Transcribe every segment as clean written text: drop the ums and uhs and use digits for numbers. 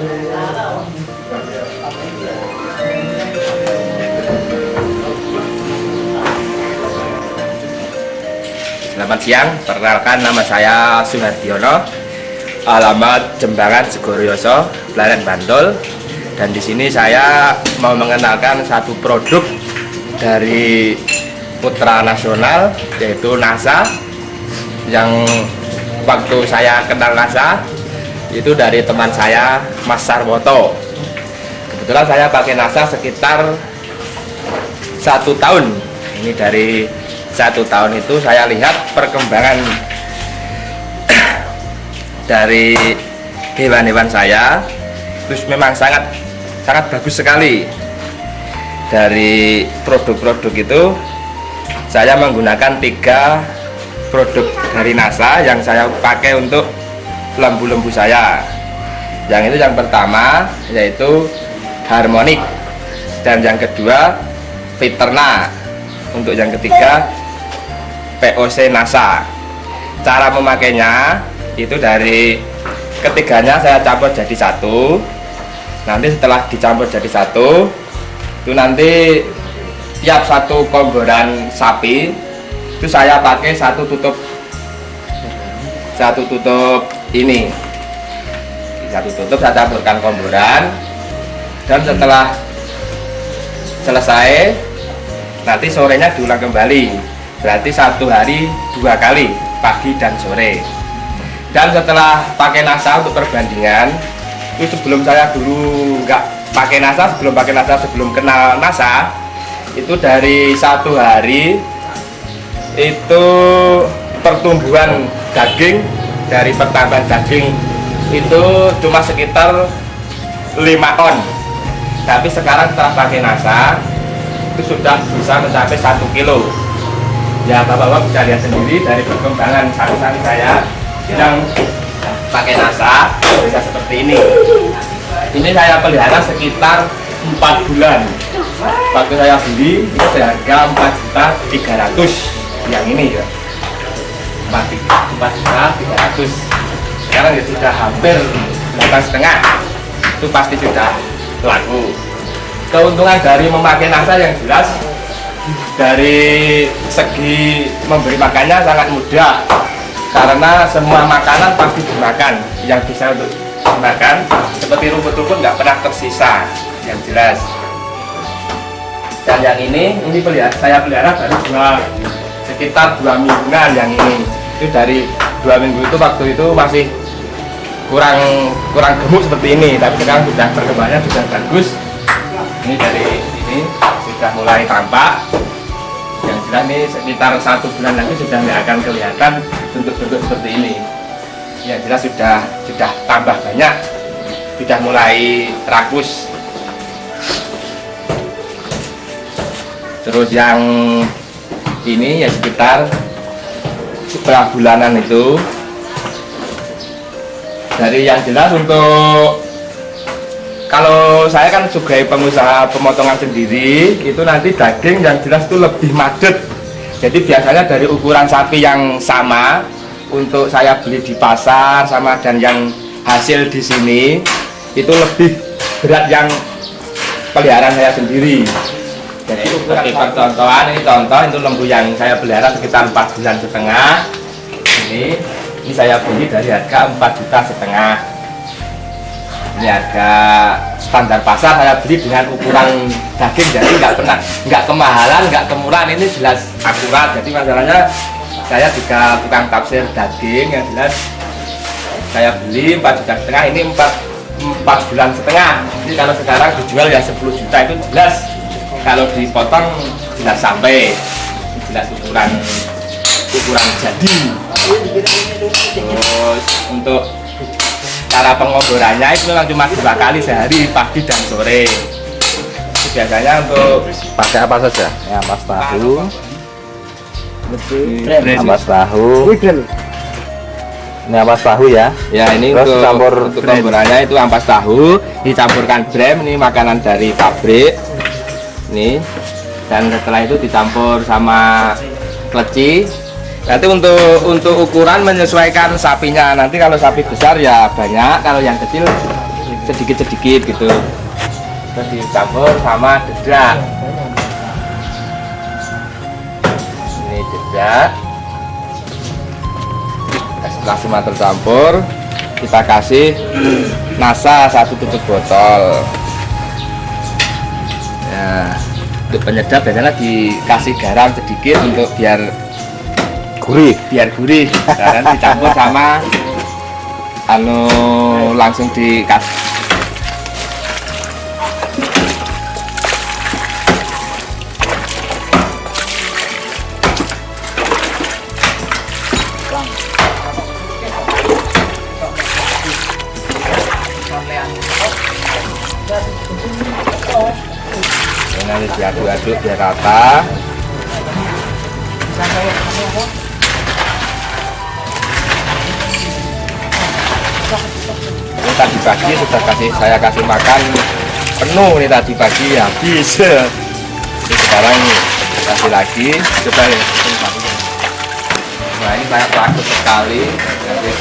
Selamat siang, perkenalkan nama saya Suhardiono, alamat Jembangan Segoroyoso, Pleret Bantul. Dan di sini saya mau mengenalkan satu produk dari putra nasional, yaitu NASA. Yang waktu saya kenal NASA itu dari teman saya, Mas Sarwoto. Kebetulan saya pakai NASA sekitar 1 tahun. Ini dari 1 tahun itu saya lihat perkembangan dari hewan-hewan saya, terus memang sangat bagus sekali. Dari produk-produk itu saya menggunakan 3 produk dari NASA yang saya pakai untuk lembu-lembu saya. Yang itu yang pertama yaitu Harmonic, dan yang kedua Viterna, untuk yang ketiga POC NASA. Cara memakainya itu dari ketiganya saya campur jadi satu. Nanti setelah dicampur jadi satu, itu nanti tiap satu komboran sapi itu saya pakai satu tutup ini. Satu tutup saya campurkan komboran, dan setelah selesai nanti sorenya diulang kembali. Berarti 1 hari 2 kali, pagi dan sore. Dan setelah pakai NASA untuk perbandingan, itu sebelum saya dulu nggak pakai NASA, sebelum kenal NASA, itu dari 1 hari itu pertumbuhan daging, dari pertambahan daging itu cuma sekitar 5 on. Tapi sekarang setelah pakai NASA itu sudah bisa mencapai 1 kilo. Ya, bapak-bapak bisa lihat sendiri dari perkembangan sapi-sapi saya yang pakai NASA bisa seperti ini. Ini saya pelihara sekitar 4 bulan. Waktu saya beli itu seharga 4.300.000 yang ini ya. 4.300.000. Sekarang ya sudah hampir 8,5. Itu pasti sudah laku. Keuntungan dari memakai NASA yang jelas dari segi memberi makannya sangat mudah, karena semua makanan pasti dimakan. Yang bisa untuk dimakan seperti rumput-rumput nggak pernah tersisa, yang jelas. Dan yang ini saya pelihara baru sekitar 2 mingguan. Yang ini itu dari 2 minggu itu, waktu itu masih kurang gemuk seperti ini, tapi sekarang sudah perkembangannya sudah bagus. Ini dari ini sudah mulai tampak. Yang jelas ini sekitar 1 bulan lagi sudah nggak akan kelihatan bentuk-bentuk seperti ini. Yang jelas sudah tambah banyak, sudah mulai rakus. Terus yang ini ya sekitar setelah bulanan itu. Dari yang jelas, untuk kalau saya kan sebagai pengusaha pemotongan sendiri, itu nanti daging yang jelas itu lebih madet. Jadi biasanya dari ukuran sapi yang sama, untuk saya beli di pasar sama dan yang hasil di sini itu lebih berat yang peliharaan saya sendiri. Jadi seperti percontohan, ini contoh itu lembu yang saya pelihara sekitar 4,5 bulan. Ini saya beli dari harga 4,5 juta. Ini harga standar pasar, saya beli dengan ukuran daging, jadi nggak kemahalan, nggak kemurahan, ini jelas akurat. Jadi masalahnya saya juga tukang tafsir daging, yang jelas saya beli 4,5 juta, ini 4,5 bulan. Jadi kalau sekarang dijual ya 10 juta, itu jelas kalau dipotong jelas sampai, jelas ukuran jadi. Terus untuk cara pengomborannya itu memang cuma 2 kali sehari, pagi dan sore. Itu biasanya untuk pakai apa saja? Ya, ampas tahu, ini ampas tahu ya. Ya, ini terus untuk pengomborannya itu ampas tahu, dicampurkan brem, ini makanan dari pabrik. Nih, dan setelah itu dicampur sama kleci. Nanti untuk ukuran menyesuaikan sapinya. Nanti kalau sapi besar ya banyak, kalau yang kecil sedikit-sedikit gitu, terus dicampur sama dedak. Ini dedak. Setelah semua tercampur, kita kasih nasa 1 tutup botol. Ya, untuk penyedap biasanya dikasih garam sedikit untuk biar gurih, dan dicampur sama langsung dikasih. Nanti diaduk-aduk biar rata. Ini tadi pagi sudah saya kasih makan penuh nih, tadi pagi habis. Jadi sekarang kasih lagi, coba ya. Nah ini sangat bagus sekali. Jadi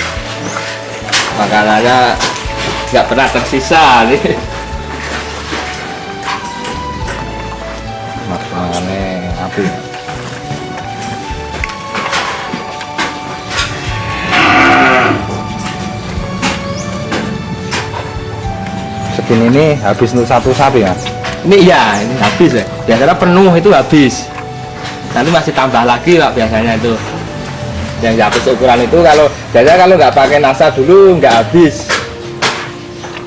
makanannya nggak pernah tersisa nih. Makanannya api. Segini ini habis untuk 1 sapi Mas? Ini iya, ini habis ya. Biasanya penuh itu habis. Nanti masih tambah lagi Pak biasanya itu. Yang habis ukuran itu biasanya kalau nggak pakai nasa dulu nggak habis.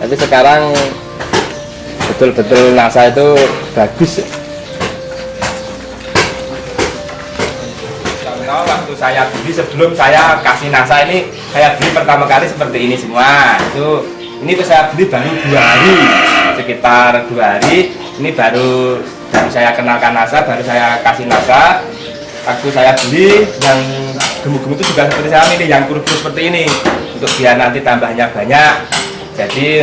Tapi sekarang betul-betul nasa itu bagus. Contoh waktu saya beli, sebelum saya kasih nasa ini, saya beli pertama kali seperti ini semua. Ini saya beli baru 2 hari, sekitar 2 hari. Ini baru saya kenalkan nasa, baru saya kasih nasa. Waktu saya beli yang gemuk-gemuk itu juga seperti saya milih yang kurus-kurus seperti ini, untuk biar nanti tambahnya banyak. Jadi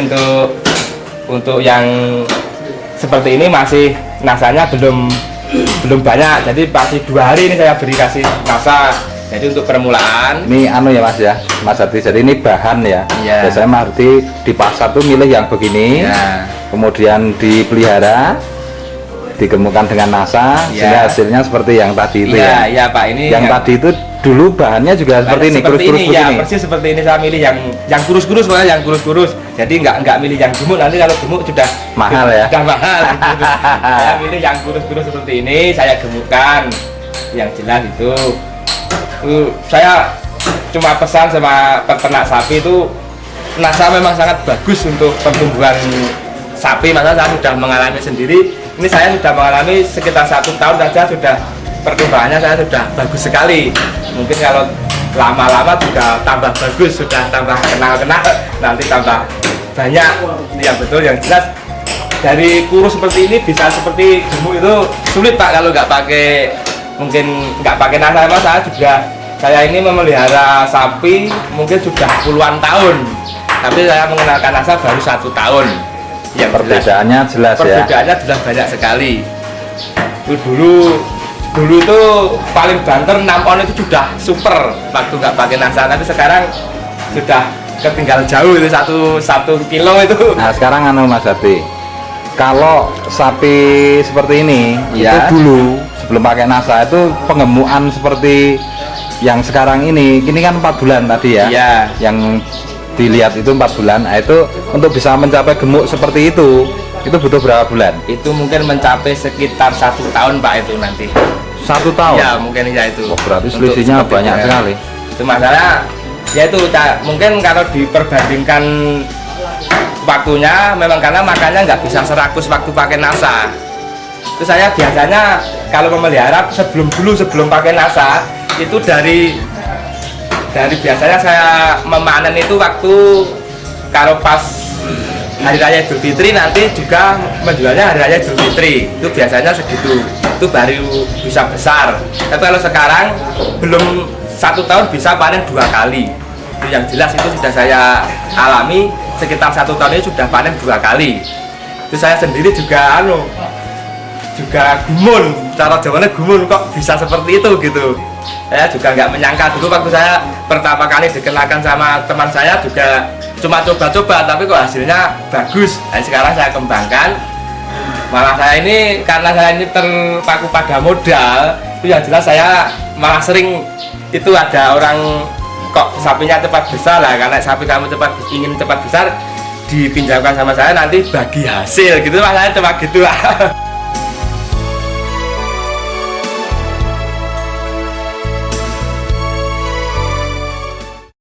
untuk yang seperti ini masih nasanya belum banyak. Jadi pasti 2 hari ini saya beri kasih nasa. Jadi untuk permulaan. Ini ya Mas ya, Mas Ardi. Jadi ini bahan ya. Iya. Biasanya Mas Ardi di pasar tuh milih yang begini. Ya. Kemudian dipelihara, digemukkan dengan nasa, sehingga hasilnya seperti yang tadi itu ya. Iya Pak, ini yang tadi itu dulu bahannya juga seperti ini, kurus-kurus ya, begini. persis seperti ini. Saya milih yang kurus-kurus, pokoknya yang kurus-kurus. Jadi nggak milih yang gemuk, nanti kalau gemuk sudah mahal ya. Sudah mahal. Gitu. Saya milih yang kurus-kurus seperti ini, saya gemukkan yang jelas itu. Saya cuma pesan sama peternak sapi itu, nasa memang sangat bagus untuk pertumbuhan sapi. Masa saya sudah mengalami sendiri. Ini saya sudah mengalami sekitar 1 tahun saja, sudah pertumbuhannya saya sudah bagus sekali. Mungkin kalau lama-lama juga tambah bagus, sudah tambah kenal-kenal, nanti tambah banyak. Ini yang betul, yang jelas dari kurus seperti ini bisa seperti gemuk itu sulit Pak kalau nggak pakai, mungkin nggak pakai nasa. Saya ini memelihara sapi mungkin sudah puluhan tahun, tapi saya mengenalkan nasa baru 1 tahun. Yang Perbedaannya jelas ya. Perbedaannya jelas banyak sekali. Itu dulu itu paling banter 6 on itu sudah super waktu nggak pakai nasa, tapi sekarang sudah ketinggal jauh itu 1 kilo itu. Nah sekarang Mas Ardi, kalau sapi seperti ini Ya. itu dulu sebelum pakai nasa itu pengemukan seperti yang sekarang ini kan 4 bulan tadi ya. Iya. Yang dilihat itu 4 bulan. Nah, itu untuk bisa mencapai gemuk seperti itu butuh berapa bulan? Itu mungkin mencapai sekitar 1 tahun Pak itu nanti. 1 tahun? Ya mungkin ya itu. Oh, berarti selisihnya banyak sekali. Itu masalah ya itu mungkin kalau diperbandingkan waktunya, memang karena makannya nggak bisa serakus waktu pakai nasa. Itu saya biasanya kalau memelihara sebelum pakai nasa itu dari biasanya saya memanen itu waktu kalau pas Hari Raya Idul Fitri, nanti juga menjualnya Hari Raya Idul Fitri, itu biasanya segitu, itu baru bisa besar. Tapi kalau sekarang belum 1 tahun bisa panen 2 kali. Itu yang jelas, itu sudah saya alami, sekitar 1 tahun ini sudah panen 2 kali. Itu saya sendiri juga gumun, cara jawabannya gumun, kok bisa seperti itu gitu. Saya juga nggak menyangka dulu waktu saya pertama kali dikenalkan sama teman saya juga, cuma coba-coba tapi kok hasilnya bagus. Dan sekarang saya kembangkan. Malah saya ini karena saya ini terpaku pada modal, itu yang jelas saya malah sering itu ada orang kok sapinya cepat besar lah, karena sapi kamu ingin cepat besar dipinjamkan sama saya nanti bagi hasil gitu, mas saya cuma gitu lah.